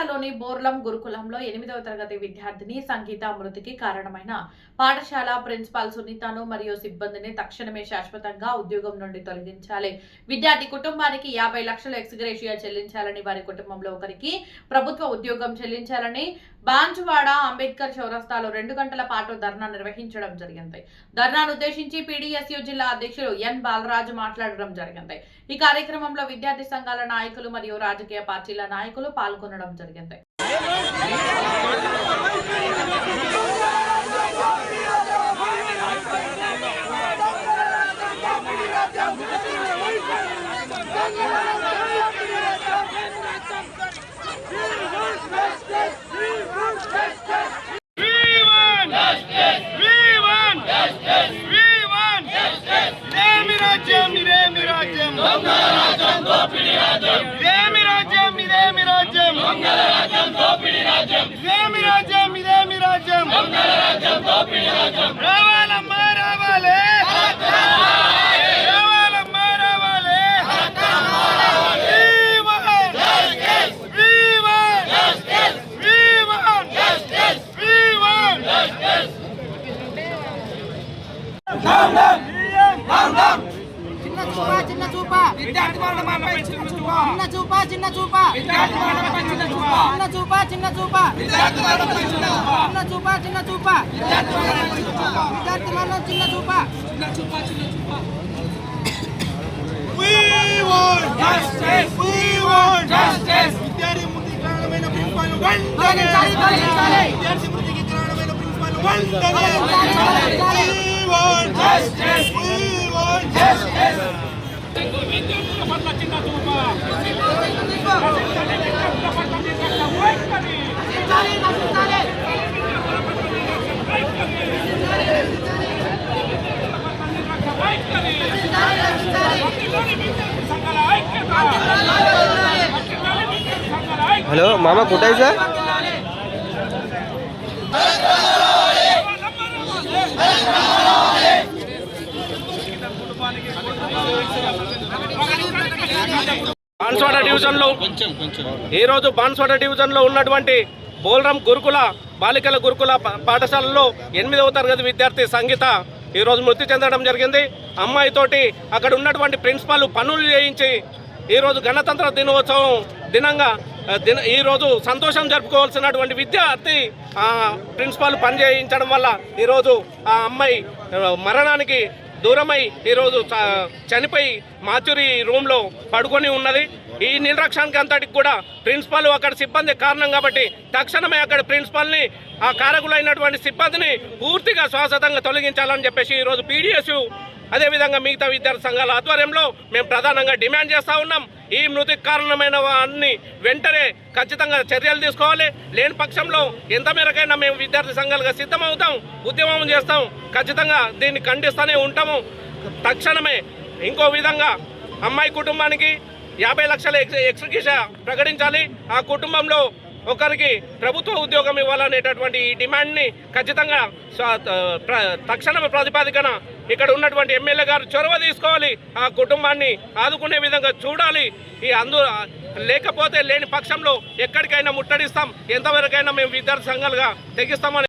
సిరిసిల్లలోని బోర్లం గురుకులంలో 8వ తరగతి విద్యార్థిని సంగీత మృతికి కారణమైన పాఠశాల ప్రిన్సిపాల్ సునీతను మరియు సిబ్బందిని తక్షణమే శాశ్వతంగా ఉద్యోగం నుండి తొలగించాలి. విద్యార్థి కుటుంబానికి 50 లక్షల ఎక్స్‌గ్రేషియా చెల్లించాలని, వారి కుటుంబంలో ఒకరికి ప్రభుత్వ ఉద్యోగం చెల్లించాలని బాన్సువాడ అంబేద్కర్ చౌరస్తాలో 2 గంటల పాటు ధర్నా నిర్వహించడం జరిగింది. ధర్నాను ఉద్దేశించి పీడీఎస్యూ జిల్లా అధ్యక్షులు ఎన్ బాలరాజు మాట్లాడడం జరిగింది. ఈ కార్యక్రమంలో విద్యార్థి సంఘాల నాయకులు మరియు రాజకీయ పార్టీల నాయకులు పాల్గొనడం జరిగింది. చిన్న చూపా విద్యార్థి మరణమై చిన్న చూపా చిన్న చూపా విద్యార్థి మరణమై చిన్న చూపా చిన్న చూపా విద్యార్థి మరణమై చిన్న చూపా చిన్న చూపా విద్యార్థి మరణమై విద్యార్థి మరణం చిన్న చూపా We want justice. We want justice. విద్యార్థి మృతికి కారణమైన ప్రిన్సిపాల్ తొలగించాలి. విద్యార్థి మృతికి కారణమైన principal We want justice. We want justice. విద్యార్థుల పట్ల చిన్న చూపా హలో మామ కుట్టాయి సార్ బాన్స్వాడ డివిజన్లో ఈరోజు బాన్స్వాడ డివిజన్లో ఉన్నటువంటి బోల్రం గురుకుల బాలికల గురుకుల పాఠశాలలో 8వ తరగతి విద్యార్థి సంగీత ఈరోజు మృతి చెందడం జరిగింది. అమ్మాయితోటి అక్కడ ఉన్నటువంటి ప్రిన్సిపాల్ పనులు చేయించి ఈరోజు గణతంత్ర దినోత్సవం దినంగా ఈరోజు సంతోషం జరుపుకోవాల్సినటువంటి విద్యార్థి ప్రిన్సిపాల్ పని చేయించడం వల్ల ఈరోజు ఆ అమ్మాయి మరణానికి దూరమై ఈరోజు చనిపోయి మాచురి రూమ్లో పడుకొని ఉన్నది. ఈ నిర్లక్ష్యానికి అంతటికి కూడా ప్రిన్సిపాల్ అక్కడ సిబ్బంది కారణం కాబట్టి తక్షణమే అక్కడ ప్రిన్సిపాల్ని ఆ కారకులైనటువంటి సిబ్బందిని పూర్తిగా శాశ్వతంగా తొలగించాలని చెప్పేసి ఈరోజు పీడీఎస్యూ అదేవిధంగా మిగతా విద్యార్థి సంఘాల ఆధ్వర్యంలో మేము ప్రధానంగా డిమాండ్ చేస్తూ ఉన్నాం. ఈ మృతికి కారణమైన వారిని వెంటనే ఖచ్చితంగా చర్యలు తీసుకోవాలి. లేని పక్షంలో ఎంత మేరకైనా మేము విద్యార్థి సంఘాలుగా సిద్ధమవుతాం, ఉద్యమం చేస్తాం, ఖచ్చితంగా దీన్ని ఖండిస్తూనే ఉంటాము. తక్షణమే ఇంకో విధంగా అమ్మాయి కుటుంబానికి 50 లక్షల ఎక్స్‌గ్రేషియా ప్రకటించాలి. ఆ కుటుంబంలో ఒకరికి ప్రభుత్వ ఉద్యోగం ఇవ్వాలనేటటువంటి ఈ డిమాండ్ని ఖచ్చితంగా తక్షణ ప్రతిపాదికన ఇక్కడ ఉన్నటువంటి ఎమ్మెల్యే గారు చొరవ తీసుకోవాలి. ఆ కుటుంబాన్ని ఆదుకునే విధంగా చూడాలి. లేకపోతే లేని పక్షంలో ఎక్కడికైనా ముట్టడిస్తాం, ఎంతవరకైనా మేము విద్యార్థి సంఘాలుగా తెగిస్తామని